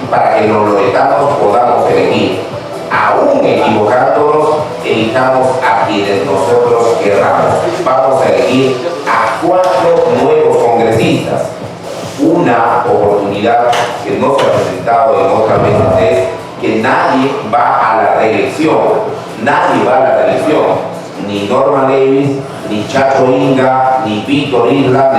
para que los loretanos podamos elegir. Aún equivocándonos, elijamos a quienes nosotros querramos. Vamos a elegir a 4 nuevos congresistas. Una oportunidad que no se ha presentado en otras veces es que nadie va a la reelección. Nadie va a la reelección. Ni Norman Lewis, ni Chacho Inga, ni Víctor Isla,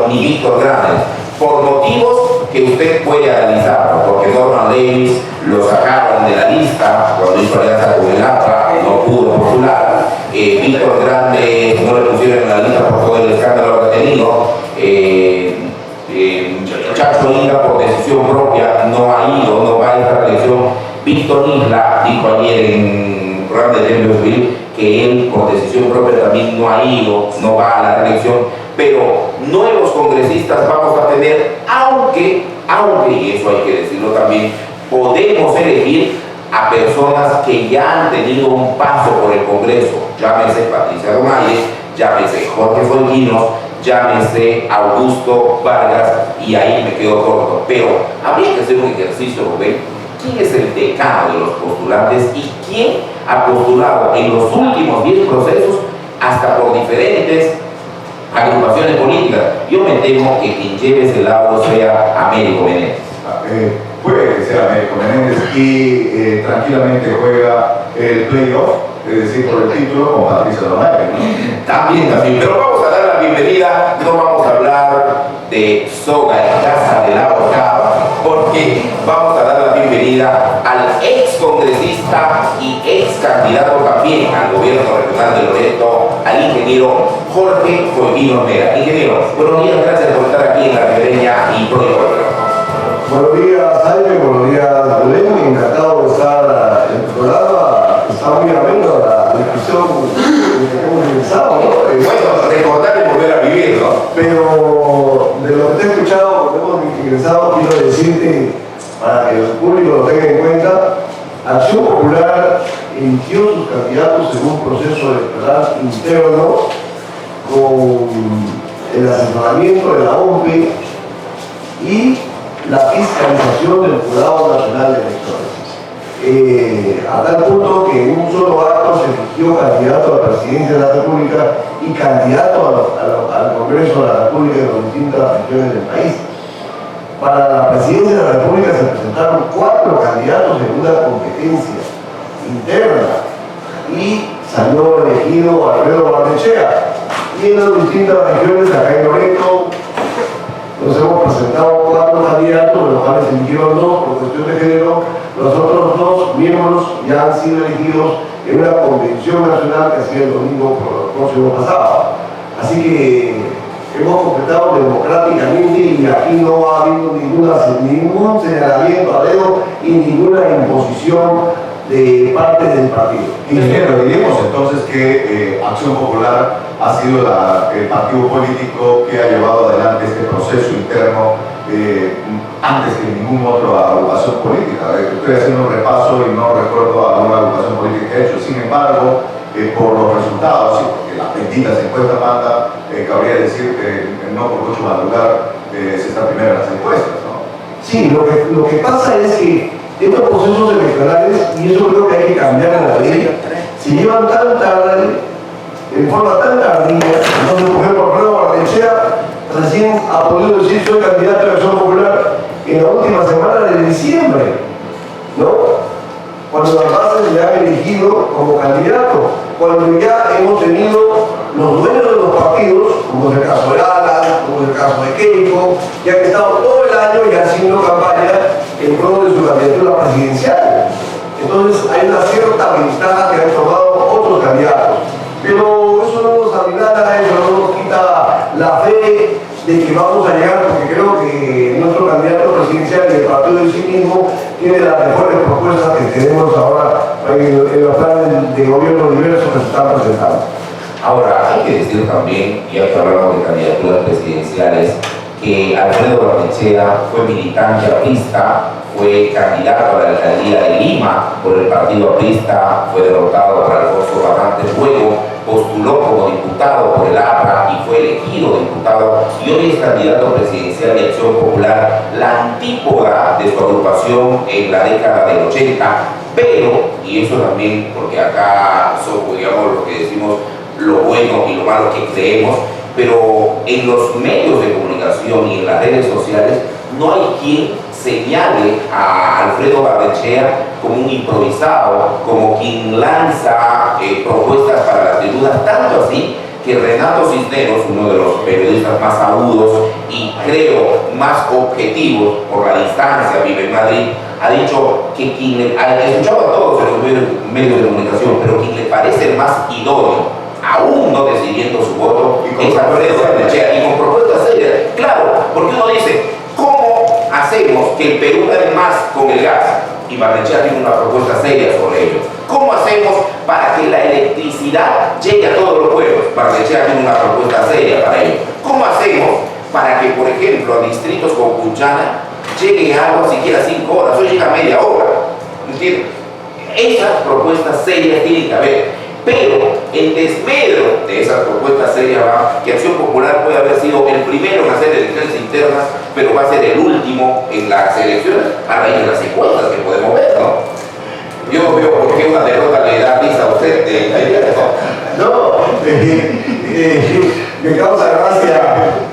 ni Víctor Grandes. Por motivos que usted puede analizar, porque Norman Lewis lo sacaron de la lista cuando hizo alianza con el APRA, no pudo postular. Víctor Grande no le pusieron en la lista por todo el escándalo que ha tenido. Chacho Inga por decisión propia no ha ido, no va a esta reelección. Víctor Isla dijo ayer en el programa de Televisión que él por decisión propia también no ha ido, no va a la reelección. Pero nuevos congresistas vamos a tener, aunque, y eso hay que decirlo también, podemos elegir a personas que ya han tenido un paso por el Congreso, llámese Patricia Donaire, llámese Jorge Folguinos, llámese Augusto Vargas, y ahí me quedo corto. Pero habría que hacer un ejercicio, Rubén. ¿Quién es el decano de los postulantes y quién ha postulado en los últimos 10 procesos hasta por diferentes agrupaciones políticas? Yo me temo que quien lleve ese lado sea Américo Menéndez. Puede que sea Américo Menéndez y tranquilamente juega el playoff, es decir, por el título con Patricia Donaire, ¿no? También, pero vamos a dar la bienvenida, no vamos a hablar de soga en casa de la ahorcada, porque vamos a dar la bienvenida al ex congresista y ex candidato también al gobierno regional de Loreto, al ingeniero Jorge Folguinos Mera. Ingeniero, buenos días, gracias por estar aquí en La Ribereña y Proyecto. Buenos días, Jaime, buenos días, Rubén, encantado de estar en tu programa. Está muy ameno la discusión que hemos realizado, ¿no? Bueno, recordar y volver a vivir, ¿no? Pero de lo que te he escuchado, cuando hemos ingresado, quiero decirte, para que el público lo tenga en cuenta, Acción Popular eligió sus candidatos en un proceso electoral interno con el asesoramiento de la OMPE y la fiscalización del Jurado Nacional de Elecciones. A tal punto que en un solo acto se eligió candidato a la presidencia de la República y candidato al Congreso de la República de las distintas regiones del país. Para la presidencia de la República se presentaron 4 candidatos en una competencia interna y salió elegido Alfredo Barnechea. Y en las distintas regiones, acá en Loreto, nos hemos presentado 4 candidatos, de los cuales se eligieron 2 por cuestión de género. Los otros 2 miembros ya han sido elegidos en una convención nacional que ha sido el domingo próximo pasado. Así que hemos completado democráticamente y aquí no ha habido ningún señalamiento a dedo y ninguna imposición de parte del partido. Ingeniero, diríamos entonces que Acción Popular ha sido el partido político que ha llevado adelante este proceso interno antes que ninguna otra agrupación política. Estoy haciendo un repaso y no recuerdo alguna agrupación política que ha hecho. Sin embargo, por los resultados, sí, porque las benditas encuestas manda, cabría decir que no por mucho madrugar se está primero en las encuestas, ¿no? Sí, lo que pasa es que estos procesos electorales, y eso creo que hay que cambiar en la ley, se llevan tan tarde, en forma tan tardía. Entonces, por ejemplo, Alfredo Barnechea recién ha podido decir soy candidato de Acción Popular en la última semana de diciembre, ¿no? Cuando las bases le han elegido como candidato, cuando ya hemos tenido los dueños de los partidos, como es el caso de Alan, como es el caso de Keiko, que han estado todo el año y haciendo campaña en pro de su candidatura presidencial. Entonces hay una cierta ventaja que han tomado otros candidatos. Pero eso no nos amilana, eso no nos quita la fe de que vamos a llegar, porque creo que nuestro candidato presidencial y el partido en sí mismo tiene las mejores propuestas que tenemos ahora en los planes de gobierno diversos que se están presentando. Ahora, hay que decir también, ya que hablamos de candidaturas presidenciales, que Alfredo Barnechea fue militante aprista, fue candidato a la alcaldía de Lima por el partido aprista, fue derrotado por Alfonso Barrantes, luego postuló como diputado por el APRA y fue elegido diputado y hoy es candidato presidencial de Acción Popular, la antípoda de su agrupación en la década del 80, pero, y eso también porque acá somos, digamos, lo que decimos, lo bueno y lo malo que creemos, pero en los medios de comunicación y en las redes sociales no hay quien señale a Alfredo Barnechea como un improvisado, como quien lanza propuestas para las tribunas, tanto así que Renato Cisneros, uno de los periodistas más agudos y creo más objetivos por la distancia, vive en Madrid, ha dicho que quien ha escuchado a todos en los medios de comunicación, pero quien le parece el más idóneo, aún no decidiendo su voto, es Alfredo Barnechea, y con propuestas serias. Claro, porque uno dice, ¿cómo hacemos que el Perú gane más con el gas? Y Barnechea tiene una propuesta seria sobre ello. ¿Cómo hacemos para que la electricidad llegue a todos los pueblos? Barnechea tiene una propuesta seria para ello. ¿Cómo hacemos para que, por ejemplo, a distritos como Punchana lleguen agua siquiera 5 horas, hoy llega media hora? ¿Entiendes? Esas propuestas serias tienen que haber. Pero en desmedro de esas propuestas serias va que Acción Popular puede haber sido el primero en hacer elecciones internas, pero va a ser el último en las elecciones a raíz de las encuestas que podemos ver, ¿no? Yo no veo por qué una derrota le da risa a usted me causa gracia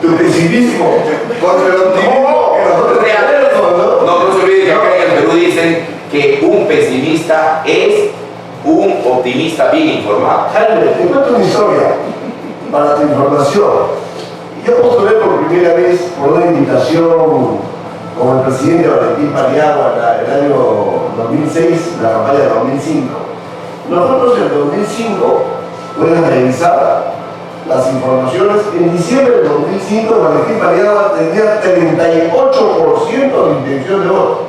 tu pesimismo contra el optimismo que nosotros tenemos, ¿no? No se olvide que acá en el Perú dicen que un pesimista es un optimista bien informado. Jaime, te cuento una historia para tu información. Yo postulé por primera vez por una invitación con el presidente Valentín Paniagua en el año 2006, la campaña de 2005. Nosotros en 2005, pueden revisar las informaciones, en diciembre del 2005 Valentín Paniagua tenía 38% de intención de voto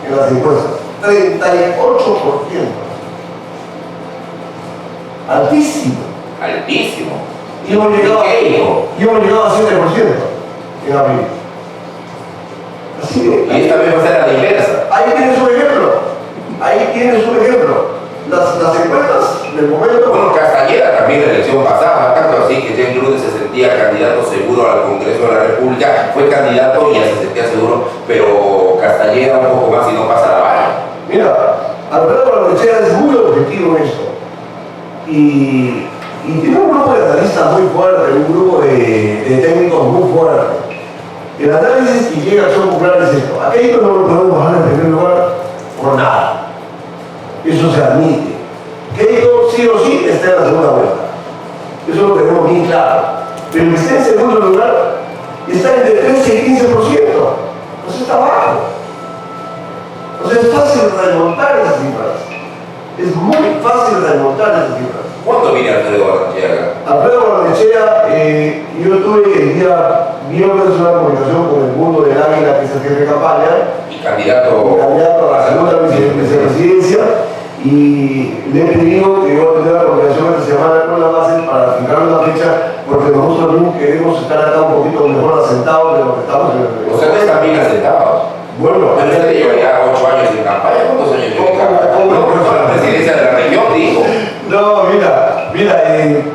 en las encuestas. 38%. Altísimo. Altísimo. Y hemos llegado a 7% en abril. Así que, y esta vez va a ser a la inversa. ahí tienes un ejemplo. Ahí tienes un ejemplo. Las encuestas del momento. Bueno, Castañeda también la elección pasada, tanto así que James Grude se sentía candidato seguro al Congreso de la República, fue candidato y ya se sentía seguro, pero Castañeda un poco más y no pasa la valla. Mira, Alfredo Barnechea es muy objetivo en esto. Y tiene un grupo de analistas muy fuerte, un grupo de técnicos muy fuerte. El análisis que llega a Acción Popular es esto: aquello no lo podemos bajar en primer lugar por nada. Eso se admite. Aquello sí o sí está en la segunda vuelta. Eso lo tenemos bien claro. Pero el que está en segundo lugar está entre 13 y 15%. Entonces está bajo. Entonces es fácil remontar esas cifras. Es muy fácil remontar esas cifras. ¿Cuándo viene Alfredo Barnechea acá? Alfredo Barnechea, yo tuve el día viernes una comunicación con el Mundo del Águila, que es el jefe de campaña, Y candidato a la segunda vicepresidencia, y le he pedido que yo tenga la comunicación esta semana con la base para fijar una fecha, porque nosotros mismos queremos estar acá un poquito mejor asentados de lo que estamos en el. ustedes también asentados. Bueno, Pero usted lleva ya 8 años en campaña. ¿Cuántos años lleva en campaña? No, por la presidencia de la región, dijo. no, mira,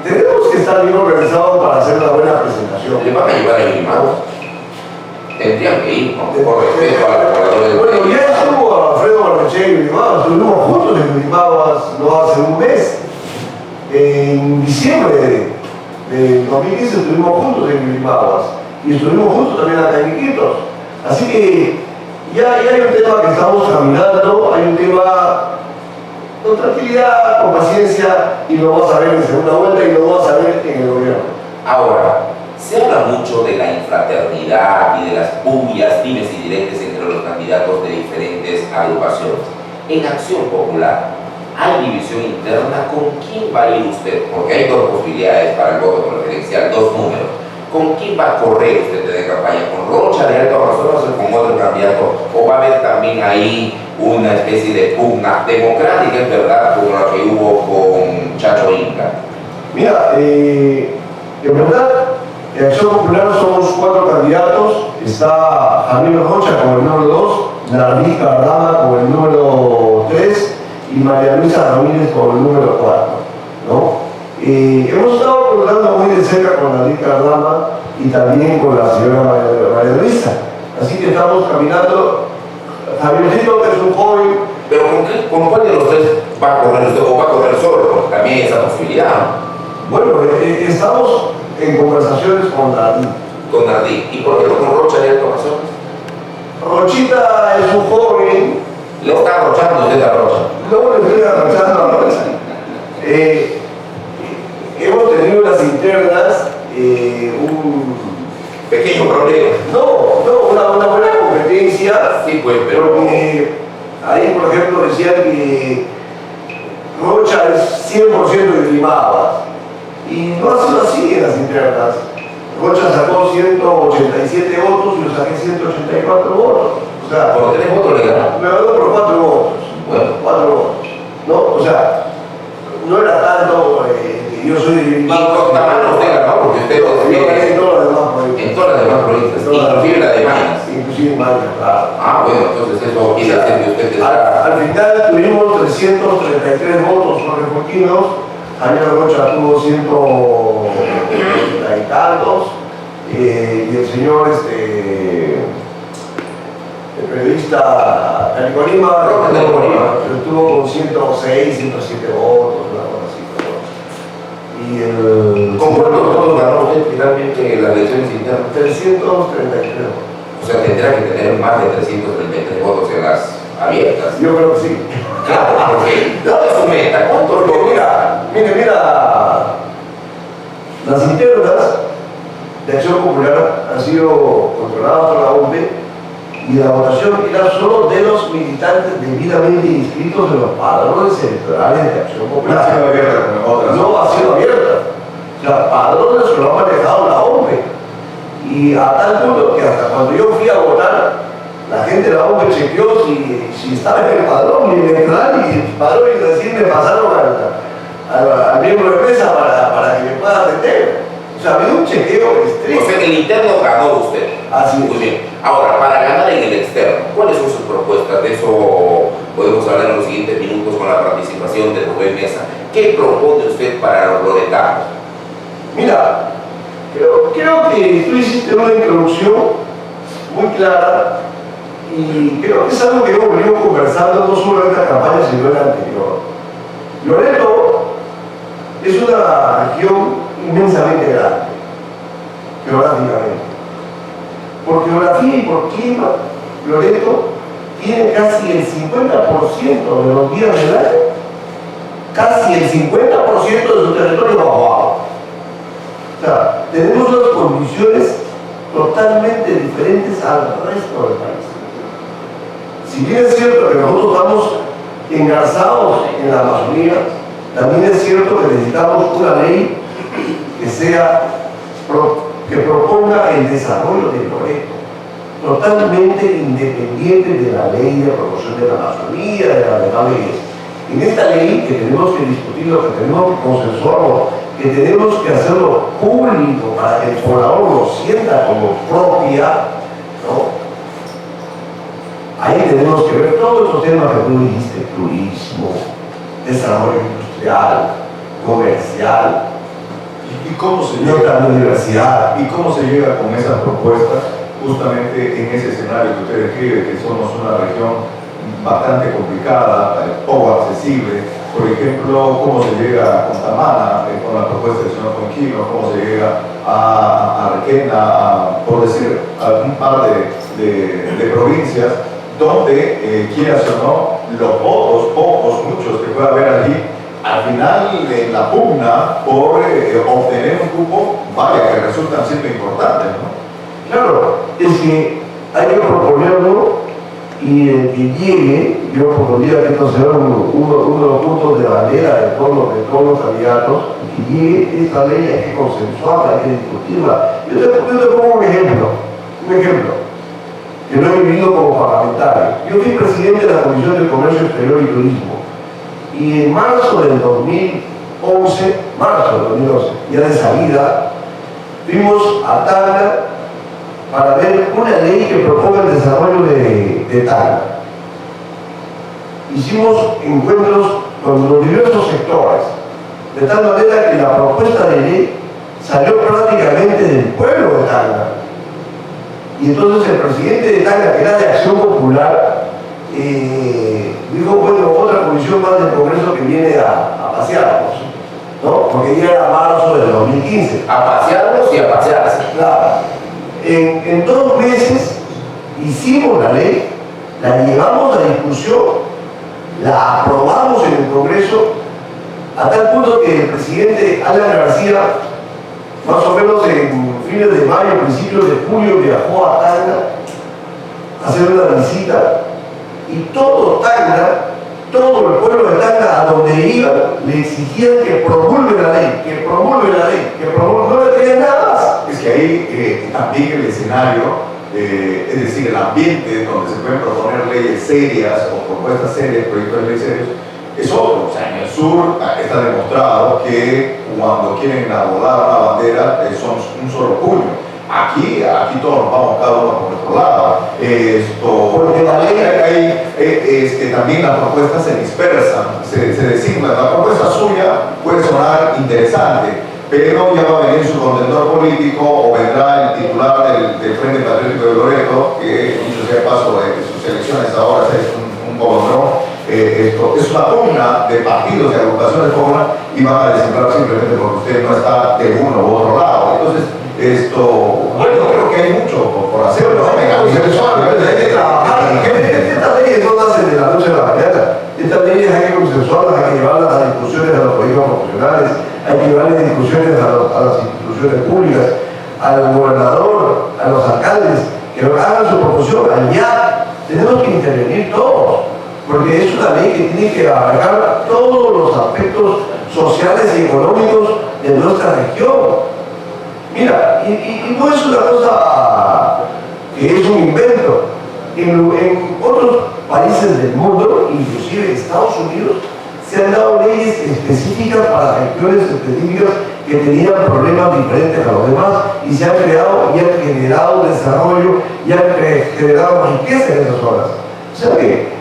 tenemos que estar bien organizados para hacer una buena presentación. ¿Le van a llevar a Yurimaguas? Tendrían que ir, ¿no? Por respeto a los pobladores del Bueno, país. ya estuvo Alfredo Barnechea y Yurimaguas, estuvimos juntos en Yurimaguas no hace un mes. En diciembre de 2015 estuvimos juntos en Yurimaguas y estuvimos juntos también acá en Iquitos. Así que ya hay un tema que estamos caminando, hay un tema con tranquilidad, con paciencia, y lo vas a ver en segunda vuelta y lo vas a ver en el gobierno. Ahora, se habla mucho de la infraternidad y de las pullas, dimes y diretes entre los candidatos de diferentes agrupaciones. En Acción Popular, ¿hay división interna? ¿Con quién va a ir usted? Porque hay dos posibilidades para el voto preferencial, dos números. ¿Con quién va a correr usted de campaña? ¿Con Rocha de Alto Amazonas o con otro candidato? ¿O va a haber también ahí una especie de pugna democrática, es verdad, como la que hubo con Chacho Inca? Mira, en verdad, en Acción Popular somos 4 candidatos. Está Javier Rocha como el número 2, Narví Cardama con el número 3 y María Luisa Ramírez con el número 4, ¿no? Hemos estado colaborando muy de cerca con Narví Cardama y también con la señora María Luisa, así que estamos caminando. Javiercito, que es un joven. Pero ¿con cuál de los tres va a correr usted o va a correr solo? Porque también hay esa posibilidad, ¿no? Bueno, estamos en conversaciones con Narví. Con Nardí. ¿Y por qué no con Rocha en esta ocasión? Rochita es un joven. Le está arrochando usted a Rocha. No le estoy arrochando a Rocha. Hemos tenido las internas un Pequeño problema. una buena competencia. Sí, pues, pero... Porque ahí, por ejemplo, decían que Rocha es 100% de Limaba. Y no ha sido así en las internas. Rocha sacó 187 votos y yo saqué 184 votos. O sea, Por 3 votos le ganó. me ganó por 4 votos. Bueno. 4 votos. ¿No? O sea, no era tanto que yo soy de Y Limaba. con Tamara usted ganó porque usted Yo gané en todas las demás provincias. en todas las demás provincias, inclusive la de Mayas. Inclusive Mayas, claro. Ah, bueno, entonces eso quiere decir que usted está... Al final tuvimos 333 votos correportinos, Javier Rocha tuvo 180 y tantos, y el señor, el periodista Calico Lima, estuvo con 106, 107 votos, una cosa así. Y el... ¿Con cuántos votos ganó usted finalmente las elecciones internas? 333 votos. O sea, tendrá que tener más de 333 votos en las abiertas. Yo creo que sí. Claro, porque ¿cuál es su meta? ¿Cuántos Porque votos? mira, las internas de Acción Popular han sido controladas por la OMP y la votación era solo de los militantes debidamente inscritos en los padrones electorales de Acción No ha sido Popular. abierta como otras. No ha sido abierta. O sea, padrones se lo ha manejado la OMP. Y a tal punto que hasta cuando yo fui a votar, la gente de la OMP chequeó si estaba en el padrón electoral y el padrón y recién me pasaron al miembro de mesa para que me pueda atender. O sea, había un chequeo O estricto. sea, en el interno ganó usted. Así es. Muy bien. Ahora, para ganar en el externo, ¿cuáles son sus propuestas? De eso podemos hablar en los siguientes minutos con la participación de Rubén Mesa. ¿Qué propone usted para los loretanos? Mira, creo que tú hiciste una introducción muy clara y creo que es algo que hemos venido conversando no solo en esta campaña sino en la anterior. Loreto es una región inmensamente grande, geográficamente. Por geografía y por clima, Loreto tiene casi el 50% de los días del año, casi el 50% de su territorio bajo agua. O sea, tenemos unas condiciones totalmente diferentes al resto del país. Si bien es cierto que nosotros estamos engarzados en la Amazonía, también es cierto que necesitamos una ley que proponga el desarrollo del Loreto, totalmente independiente de la ley de promoción de la Amazonía, de las demás leyes. En esta ley que tenemos que discutirlo, que tenemos que consensuarlo, que tenemos que hacerlo público para que el poblador lo sienta como propia, ¿no? Ahí tenemos que ver todos estos temas que tú dijiste: turismo, desarrollo industrial, comercial, ¿Y cómo se y otra llega? universidad. ¿Y cómo se llega con esas propuestas justamente en ese escenario que usted describe, que somos una región bastante complicada, poco accesible? Por ejemplo, ¿cómo se llega a Contamana con la propuesta del señor Conquino? ¿Cómo se llega a Requena, por decir, a un par de provincias donde, quieras o no, los votos, pocos, muchos que pueda haber allí, al final la pugna por obtener un cupo, vaya, que resultan siendo importantes, ¿no? Claro, es que hay que proponerlo y el que llegue, yo propondría que esto sea uno de los puntos de bandera de todos los candidatos, que llegue esta ley, hay que consensuarla, hay que discutirla. Yo te pongo un ejemplo, que lo he vivido como parlamentario. Yo fui presidente de la Comisión de Comercio Exterior y Turismo, y en marzo del 2011, ya de salida, fuimos a Tacna para ver una ley que proponga el desarrollo de Tacna. Hicimos encuentros con los diversos sectores, de tal manera que la propuesta de ley salió prácticamente del pueblo de Tacna. Y entonces el presidente de Tacna, que era de Acción Popular, dijo, bueno, otra comisión más del Congreso que viene a pasearnos, ¿no? Porque ya era marzo del 2015. A pasearnos y a pasearse. Claro. En 2 meses hicimos la ley, la llevamos a discusión, la aprobamos en el Congreso, a tal punto que el presidente Alan García, más o menos en fines de mayo, principios de julio, viajó a Tacna a hacer una visita, y todo Tacna, todo el pueblo de Tacna, a donde iba, le exigían que promulgue la ley, que promulgue la ley, que promulgue, no le pedían nada más. Es que ahí también el escenario, es decir, el ambiente donde se pueden proponer leyes serias o propuestas serias, proyectos de ley serios, es otro. O sea, en el sur está demostrado que cuando quieren abordar una bandera son un solo puño. Aquí todos nos vamos cada uno por nuestro lado. Porque la ley hay, también las propuestas se dispersan, se designan. La propuesta suya puede sonar interesante, pero ya va a venir su contendor político o vendrá el titular del Frente Patriótico de Loreto, que dicho sea paso de sus elecciones ahora es un gobernador. Es una pugna de partidos y agrupaciones pugna y van a designar simplemente porque usted no está de uno u otro lado. Entonces, bueno, creo que hay mucho por hacer, ¿no? Hay que trabajar. Estas leyes no nacen de la noche a la mañana. Estas leyes hay que consensuarlas, hay que llevarlas a discusiones a los colegios profesionales, hay que llevarles discusiones a las instituciones públicas, al gobernador, a los alcaldes, que hagan su proposición. Allá tenemos que intervenir todos, porque es una ley que tiene que abarcar todos los aspectos sociales y económicos de nuestra región. Mira, y no es una cosa que es un invento. En otros países del mundo, inclusive en Estados Unidos, se han dado leyes específicas para regiones específicas que tenían problemas diferentes a los demás y se han creado y han generado desarrollo y han generado riqueza en esas zonas. O sea que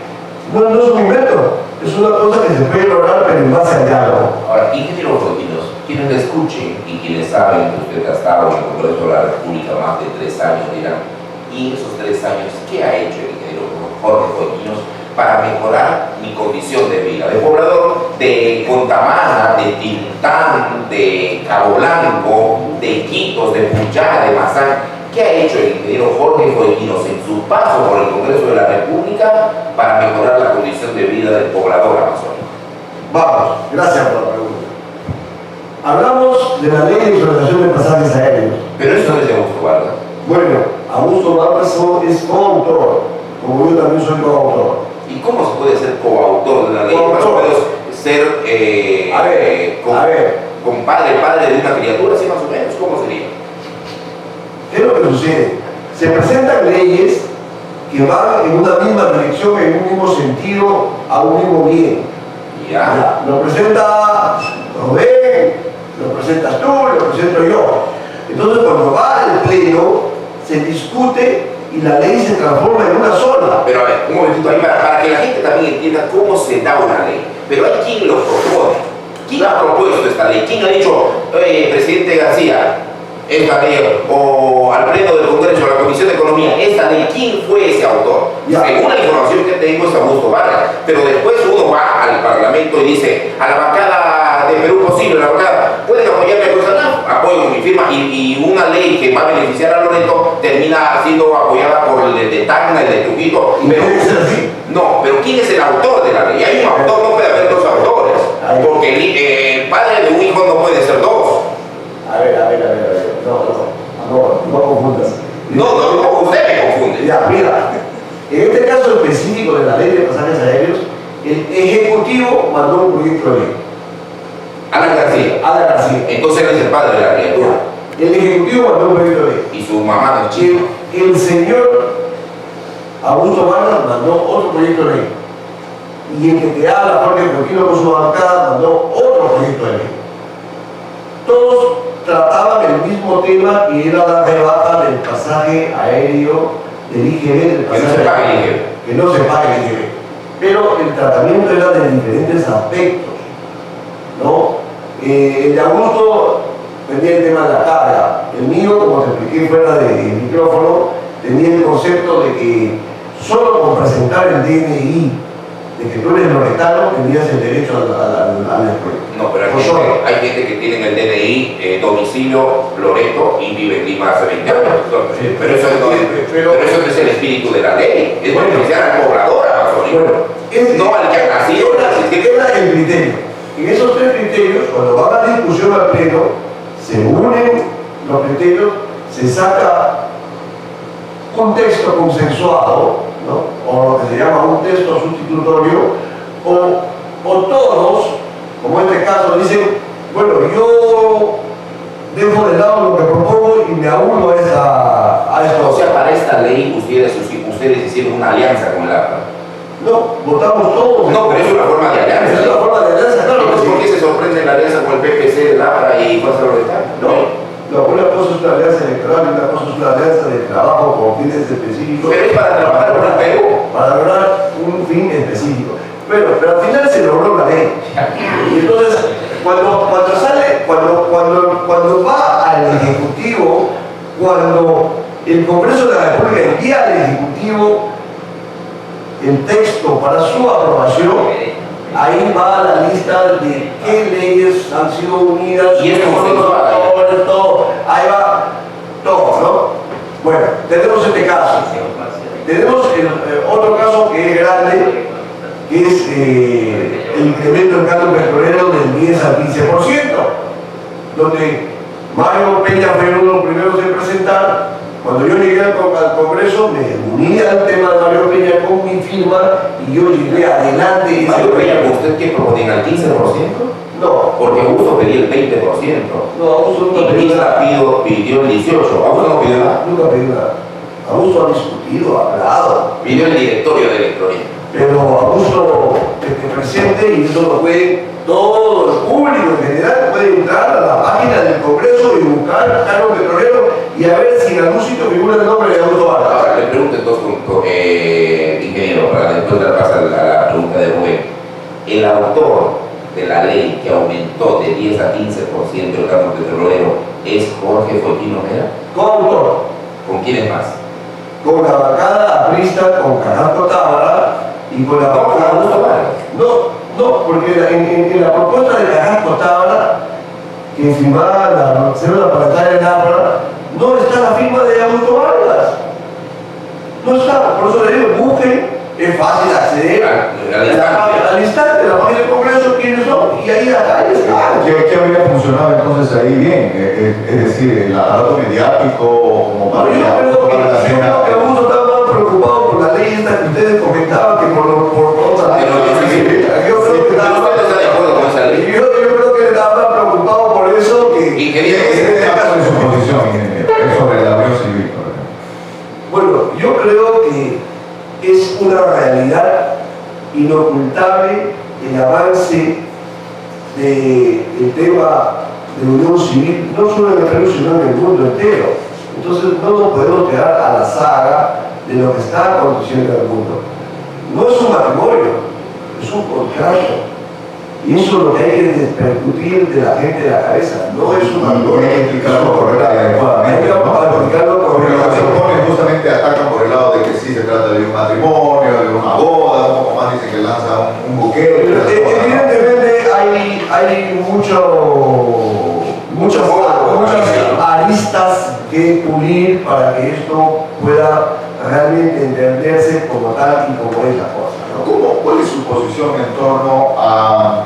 no es un invento, es una cosa que se puede lograr, pero en base al diálogo. Ahora, ingeniero Fontinos, quienes le escuchen y quienes saben que usted ha estado en el Congreso de la República más de 3 años dirán, y en esos 3 años, ¿qué ha hecho el ingeniero Jorge Fontinos para mejorar mi condición de vida? De poblador de Contamana, de Tintán, de Cabo Blanco, de Iquitos, de Puchá, de Mazán. ¿Qué ha hecho el ingeniero Jorge Fontinos en su paso por el Congreso de la República para mejorar la condición de vida del poblador amazónico? Vamos, gracias por la pregunta. Hablamos de la ley de explotación de pasajes aéreos. Pero eso no es de Augusto Vargas. Bueno, Augusto Vargas es coautor, como yo también soy coautor. ¿Y cómo se puede ser coautor de la ley? Más o menos ser padre de una criatura, así más o menos, ¿cómo sería? ¿Qué es lo que sucede? Se presentan leyes que van en una misma dirección, en un mismo sentido, a un mismo bien. Ya. Lo presenta Rubén, lo presentas tú, lo presento yo. Entonces cuando va al pleno, se discute y la ley se transforma en una sola. Pero a ver, un momentito ahí para que la gente también entienda cómo se da una ley. Pero hay quien lo propone. ¿Quién ha propuesto esta ley? ¿Quién ha dicho, presidente García, esta ley, o al pleno del Congreso, a la Comisión de Economía, esta ley, ¿quién fue ese autor? Según la información que tengo es Augusto Vargas, pero después uno va al Parlamento y dice, a la bancada de Perú Posible, la bancada, ¿pueden apoyarme a cosas? No, apoyo mi firma, y una ley que va a beneficiar a Loreto termina siendo apoyada por el de Tacna, el de Trujillo. Pero, no, pero ¿quién es el autor de la ley? Hay un autor, no puede haber 2 autores, porque el padre de un hijo no puede ser 2. A ver. No confundas. No, usted me confunde. Ya, mira, en este caso específico de la ley de pasajes aéreos, el Ejecutivo mandó un proyecto de ley. Alan García. Entonces él es el padre de la criatura. El Ejecutivo mandó un proyecto de ley. Y su mamá no es chica. El señor Augusto Vargas mandó otro proyecto de ley. Y el que te habla, Jorge Fontinos, con su bancada, mandó otro proyecto de ley. Todos trataban el mismo tema que era la rebaja del pasaje aéreo del IGB, Que no se pague el IGB. que no se pague el IGB. Pero el tratamiento era de diferentes aspectos, ¿no? El de Augusto tenía el tema de la carga. El mío, como te expliqué fuera del micrófono, tenía el concepto de que solo con presentar el DNI de que tú eres loretano tenías el derecho al descuento. No, pero hay gente que tiene el DNI, domicilio Loreto y vive en Lima hace 20 años. Sí. Pero eso no es el espíritu de la ley, es beneficiar al poblador amazónico, no al que ha nacido. Era el criterio. En esos tres criterios, cuando va a la discusión al pleno, se unen los criterios, se saca un texto consensuado, ¿no? O lo que se llama un texto sustitutorio, o todos, como en este caso, dicen, bueno, yo dejo de lado lo que propongo y me auno a esto. O sea, para esta ley ustedes hicieron una alianza con el APRA. No, votamos todos. No, pero es una forma de alianza. Es una forma de alianza, claro. Entonces, ¿por qué se sorprende la alianza con el PPC, el APRA y Fuerza Loretana? No, una cosa es una alianza electoral y una cosa es una alianza de trabajo con fines específicos. Pero es para trabajar por el Perú. Para lograr un fin específico. Pero al final se logró la ley. Y entonces, cuando va al Ejecutivo, cuando el Congreso de la República envía al Ejecutivo el texto para su aprobación, ahí va la lista de qué leyes han sido unidas, y es todo, ahí va todo, ¿no? Bueno, tenemos este caso. Tenemos otro caso que es grande, que es el incremento del gasto petrolero del 10 al 15%, donde Mario Peña fue uno de los primeros en presentar. Cuando yo llegué al Congreso, me uní al tema de Mario Peña con mi firma y yo llegué adelante. Mario Peña, ¿usted qué proponen al 15%? No. Porque Augusto pedía el 20%. No, Augusto nunca Y pidió nada. pidió el 18%. ¿Augusto no pidió nada? Nunca pidió nada. Augusto ha discutido, ha hablado. Pidió el directorio de Electrónica. Pero Augusto presente, y eso lo puede todo el público en general, puede entrar a la página del Congreso y buscar cargo petrolero y a ver si en algún sitio figura el nombre de Augusto Vargas. Ahora, le pregunto entonces, ingeniero, para después dar paso a la pregunta de Rubén. El autor de la ley que aumentó de 10 a 15% el gasto petrolero es Jorge Foquín Ojeda. Coautor, ¿Con quién es más? con la bancada aprista, con Carrasco Tábara y con la No, con Augusto Vargas. No, porque en la propuesta de Carrasco Tábara, que firmaba la célula parlamentaria de APRA, no está la firma de Augusto Vargas. No está, por eso le digo, busquen, es fácil acceder al instante, la página del Congreso, quiénes son, y ahí está. ¿Qué habría funcionado entonces ahí bien? Es decir, el aparato mediático como para Yo creo que Augusto estaba más preocupado por la ley esta que ustedes comentaban que por otra ley. Yo creo que estaba ¿Usted no está de acuerdo con esa ley? Yo creo que estaba más preocupado por eso que... Ingeniero, ¿Cuál es su posición, ingeniero? Es sobre la avión civil, por ejemplo. Bueno, yo creo que es una realidad inocultable el avance del tema de unión civil, no solo en el Perú, sino en el mundo entero. Entonces no nos podemos quedar a la saga de lo que está aconteciendo en el mundo. No es un matrimonio, es un contrato. Y eso es lo que hay que despercutir de la gente de la cabeza. No es un matrimonio. Hay que explicarlo correctamente y adecuadamente. Hay que explicarlo Porque los que se correctamente. oponen justamente atacan por el lado de que sí se trata de un matrimonio, de una boda, un poco más dicen que lanza un buquete. Evidentemente hay muchas aristas que pulir para que esto pueda realmente entenderse como tal y como es la cosa, ¿no? ¿Cuál es su posición en torno a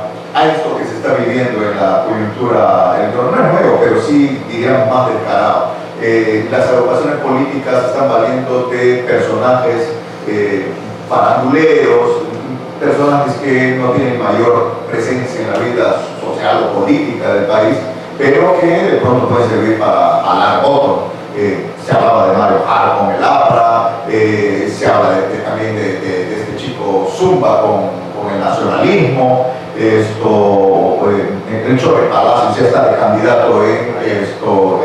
esto que se está viviendo en la coyuntura electoral? No es nuevo, pero sí, diríamos, más descarado. Las agrupaciones políticas están valiendo de personajes faranduleros, personajes que no tienen mayor presencia en la vida social o política del país, pero que de pronto pueden servir para jalar votos. Se hablaba de Mario Jara con el APRA, se habla también de este chico zumba con el nacionalismo, el hecho de Palacio ya está de candidato con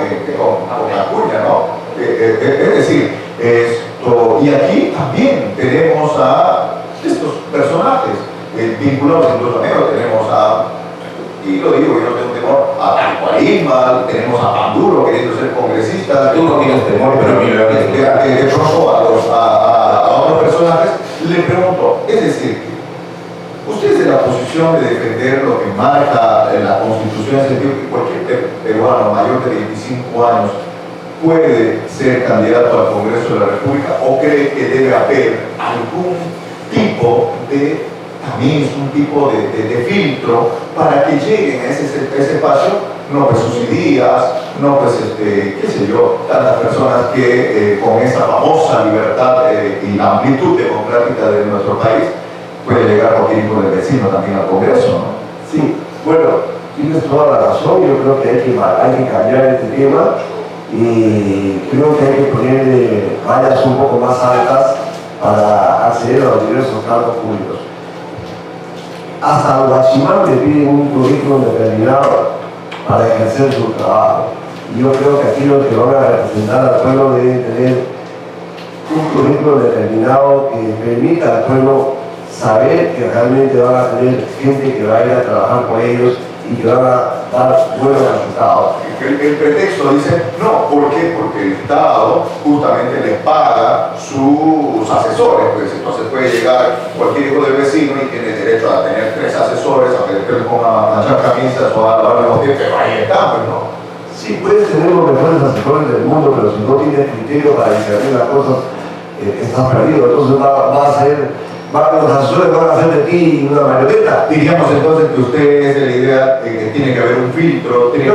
Acuña, ¿no? Es decir, y aquí también tenemos a estos personajes vinculados incluso a Nero, tenemos y lo digo, yo no tengo temor, a Tacuarisma, tenemos a Panduro queriendo ser congresista. Tú no tienes temor, pero a mí me va a de pronto a otros personajes, le pregunto, es decir, usted es de la posición de defender lo que marca la Constitución, en el sentido que cualquier peruano mayor de 25 años puede ser candidato al Congreso de la República, o cree que debe haber algún tipo de un tipo de filtro para que lleguen a ese espacio, no pues sus ideas, no pues qué sé yo, tantas personas que con esa famosa libertad y la amplitud democrática de nuestro país puede llegar cualquier hijo del vecino también al Congreso, ¿no? Sí, bueno, tienes toda la razón. Yo creo que hay que cambiar este tema y creo que hay que poner vallas un poco más altas para acceder a los diversos cargos públicos. Hasta los guachimán le piden un currículum determinado para ejercer su trabajo. Y yo creo que aquí los que van a representar al pueblo deben tener un currículum determinado que permita al pueblo saber que realmente van a tener gente que va a ir a trabajar con ellos y que van a dar buenos resultados. El pretexto dice, no, ¿por qué? Porque el Estado justamente les paga sus asesores, pues entonces puede llegar cualquier hijo del vecino y tiene derecho a tener 3 asesores, a que le pongan a planchar camisas o a lavar los dientes, pero ahí está, pues no. Sí, puedes tener los mejores asesores del mundo, pero si no tienes criterio para discernir las cosas, estás perdido. Entonces los asesores van a hacer de ti una marioneta. Diríamos entonces que usted es de la idea de que tiene que haber un filtro, Tiene que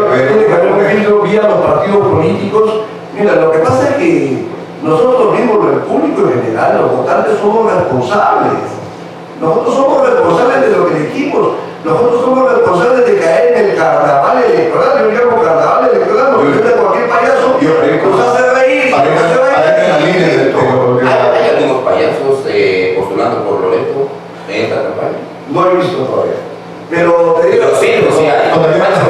haber un filtro vía los partidos políticos. Mira, lo que pasa es que nosotros mismos, el público en general, los votantes, somos responsables. Nosotros somos responsables de lo que elegimos. Nosotros somos responsables de caer en el carnaval electoral. Yo llamo carnaval electoral porque de cualquier payaso nos hace reír. ¿Hay algunos payasos postulando por Loreto en esta campaña? No he visto todavía. Pero te digo. Pero sí, o sea, hay payasos.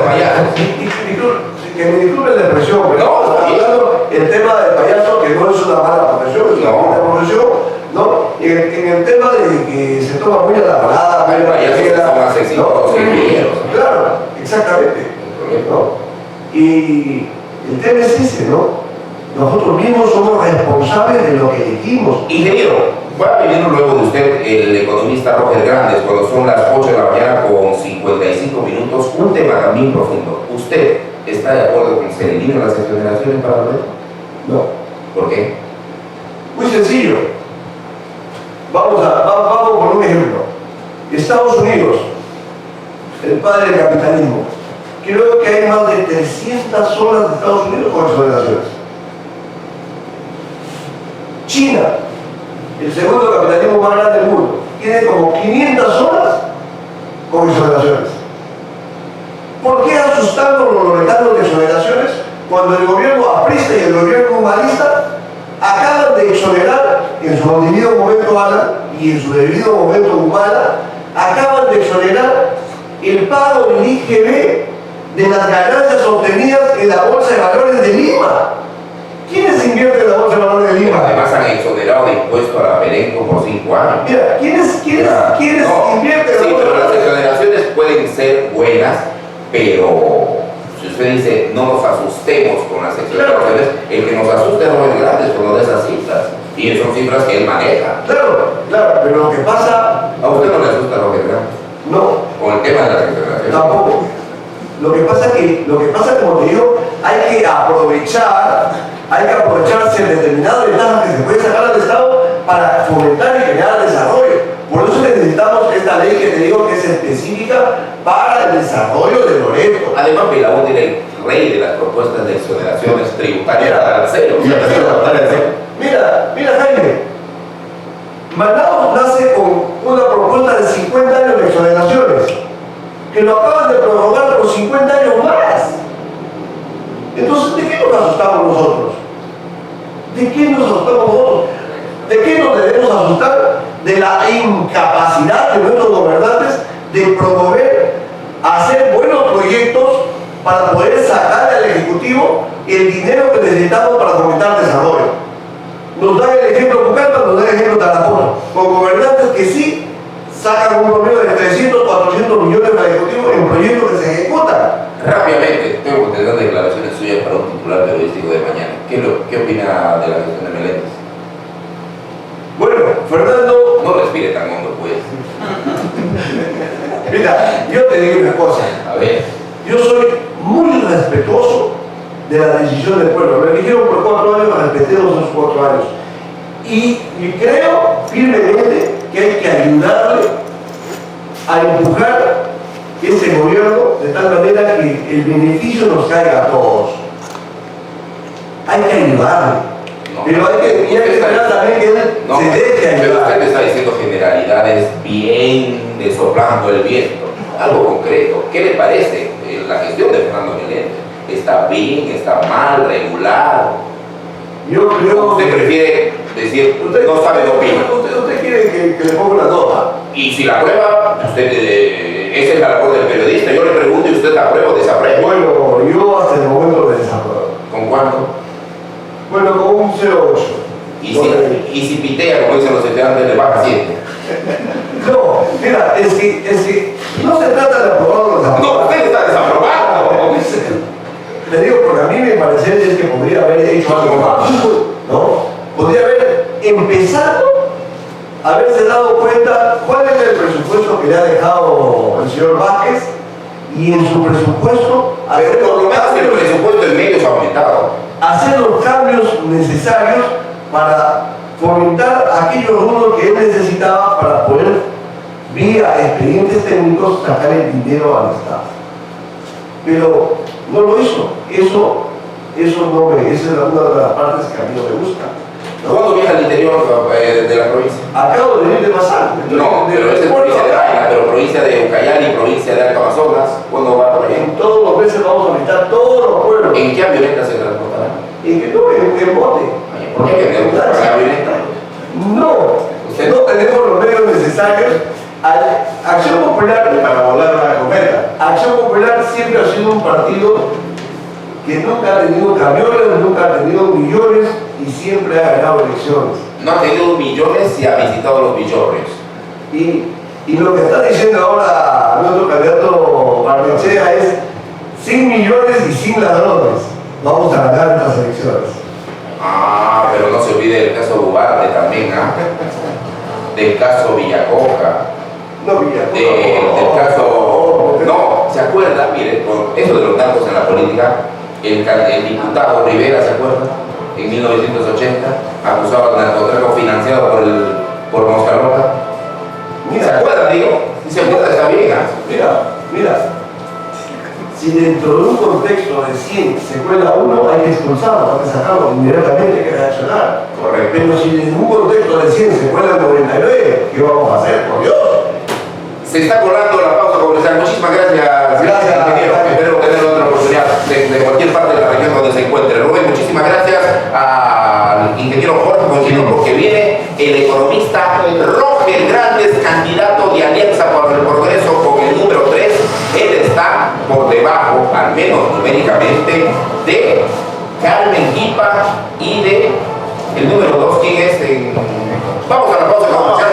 Que me disculpen la expresión, pero no, está hablando el tema del payaso, que no es una mala profesión, es una buena profesión, ¿no? En el tema de que se toma muy a la parada, hay payasos que son más exitosos que ingenieros. Claro, exactamente. ¿No? Y el tema es ese, ¿no? Nosotros mismos somos responsables de lo que elegimos. Ingeniero, va pidiendo luego de usted el economista Roger Grandes, cuando son las 8 de la mañana con 55 minutos, un tema también profundo. ¿Usted está de acuerdo con que se eliminen las exoneraciones para Loreto? No. ¿Por qué? Muy sencillo. Vamos por un ejemplo. Estados Unidos, el padre del capitalismo. Creo que hay más de 300 zonas de Estados Unidos con exoneraciones. China, el segundo capitalismo más grande del mundo, tiene como 500 zonas con exoneraciones. ¿Por qué asustarnos los loretanos de exoneraciones cuando el gobierno aprista y el gobierno humanista acaban de exonerar en su debido momento Alan y en su debido momento Humala, acaban de exonerar el pago del IGB de las ganancias obtenidas en la Bolsa de Valores de Lima? ¿Quiénes invierten en la Bolsa de Valores de Lima? Además han exonerado de impuesto a la Perenco por 5 años. Mira, ¿quiénes No, invierten en sí, la Bolsa pero de las Valores? exoneraciones pueden ser buenas, pero si usted dice no nos asustemos con las exoneraciones, el que nos asusta es Roger Grandes con lo de esas cifras. Y son cifras que él maneja. Claro, pero lo que pasa... ¿A usted no le asusta Roger Grandes? No, Con el tema de las exoneraciones. tampoco. Lo que pasa, como te digo, hay que aprovecharse de determinadas ventajas que se puede sacar al Estado para fomentar y generar desarrollo. Por eso necesitamos esta ley que te digo que es específica para el desarrollo de Loreto. Además, Pelagón tiene el rey de las propuestas de exoneraciones tributarias a aranceles. Mira, Jaime, Manaus nace con una propuesta de 50 años de exoneraciones, que lo acaban de prorrogar por 50 años más. Entonces, ¿de qué nos asustamos nosotros? ¿De qué nos asustamos nosotros? ¿De qué nos debemos asustar? De de la incapacidad de nuestros gobernantes de promover, hacer buenos proyectos para poder sacar al Ejecutivo el dinero que necesitamos para fomentar desarrollo. Nos da el ejemplo Pucallpa, nos da el ejemplo Tarapoto, con gobernantes que sí sacan un promedio de 300, 400 millones para el Ejecutivo en proyectos que se ejecutan. Rápidamente, tengo que tener declaraciones suyas para un titular periodístico de mañana. ¿Qué opina de la gestión de Meléndez? Bueno, Fernando, No respire tan hondo, pues. mira, yo te digo una cosa. A ver, Yo soy muy respetuoso de la decisión del pueblo. Me eligieron por 4 años, respetemos esos 4 años. Y creo firmemente que hay que ayudarle a empujar ese gobierno de tal manera que el beneficio nos caiga a todos. Hay que ayudarle. no. Pero hay que esperar también que él No, se deje pero usted ayudar. está diciendo generalidades bien de soplando el viento. Algo concreto. ¿Qué le parece la gestión de Fernando Meléndez? ¿Está bien? ¿Está mal? ¿Regular? Yo creo ¿Usted prefiere decir, no sabe, no opina? Usted quiere que le ponga una nota. Y si la prueba, usted, esa es la labor del periodista. Yo le pregunto y usted la aprueba o desaprueba. Bueno, yo hasta el momento le desapruebo. ¿Con cuánto? Bueno, con un 0,8. Y si pitea, como dicen los estudiantes, le baja 7. No, mira, es que no se trata de aprobar o desaprobar. No, usted está desaprobado. Te digo, porque a mí me parece es que podría haber hecho algo más, ¿no? Podría haber empezado a haberse dado cuenta cuál es el presupuesto que le ha dejado el señor Vázquez y en su presupuesto hacer Por lo los menos el cambios, presupuesto en medios ha aumentado. hacer los cambios necesarios para fomentar aquellos rubros que él necesitaba para poder, vía expedientes técnicos, sacar el dinero al Estado. Pero no lo hizo. Eso no me, esa es una de las partes que a mí no me gusta. ¿Cuándo viaja al interior de la provincia? Acabo de venir de pasar. No, pero esa es provincia de Vaina, pero provincia de Ucayali, provincia de Alto Amazonas. ¿Cuándo va por allá? En todos los meses vamos a visitar todos los pueblos. ¿En qué avioneta se transportará? ¿En qué no? En bote. ¿Por qué tenemos que pagar avioneta? No, ¿Usted? no tenemos los medios necesarios. Acción Popular, Para volar una cometa. Acción Popular siempre ha sido un partido que nunca ha tenido camiones, nunca ha tenido millones y siempre ha ganado elecciones. No ha tenido millones y ha visitado los millorrios. Y lo que está diciendo ahora nuestro candidato Barnechea es sin millones y sin ladrones. Vamos a ganar estas elecciones. Ah, pero no se olvide del caso Ugarte también, ¿ah? Del caso Villacoca. No, Villa. Del caso... No, ¿se acuerda? Mire, con eso de los narcos en la política, el diputado Rivera, ¿se acuerda? En 1980, acusado de narcotráfico financiado por Moscarrota. ¿Se acuerda, digo? Si se acuerda, está bien, ¿ah? Mira. Si dentro de un contexto de 100 se cuela uno, hay que expulsarlo, hay que sacarlo inmediatamente, hay que reaccionar. Correcto. Pero si en un contexto de 100 se cuela 99, ¿qué vamos a hacer? Por Dios. Se está colando la pausa comercial. Muchísimas gracias, ingeniero. Espero tener otra oportunidad de cualquier parte de la región donde se encuentre. Rubén, muchísimas gracias al ingeniero Jorge Conchino, porque viene el economista Roger Grandes, candidato de Alianza por el Progreso con el número 3. Él está por debajo, al menos numéricamente, de Carmen Guipa y de el número 2, ¿quién es? Vamos a la pausa comercial.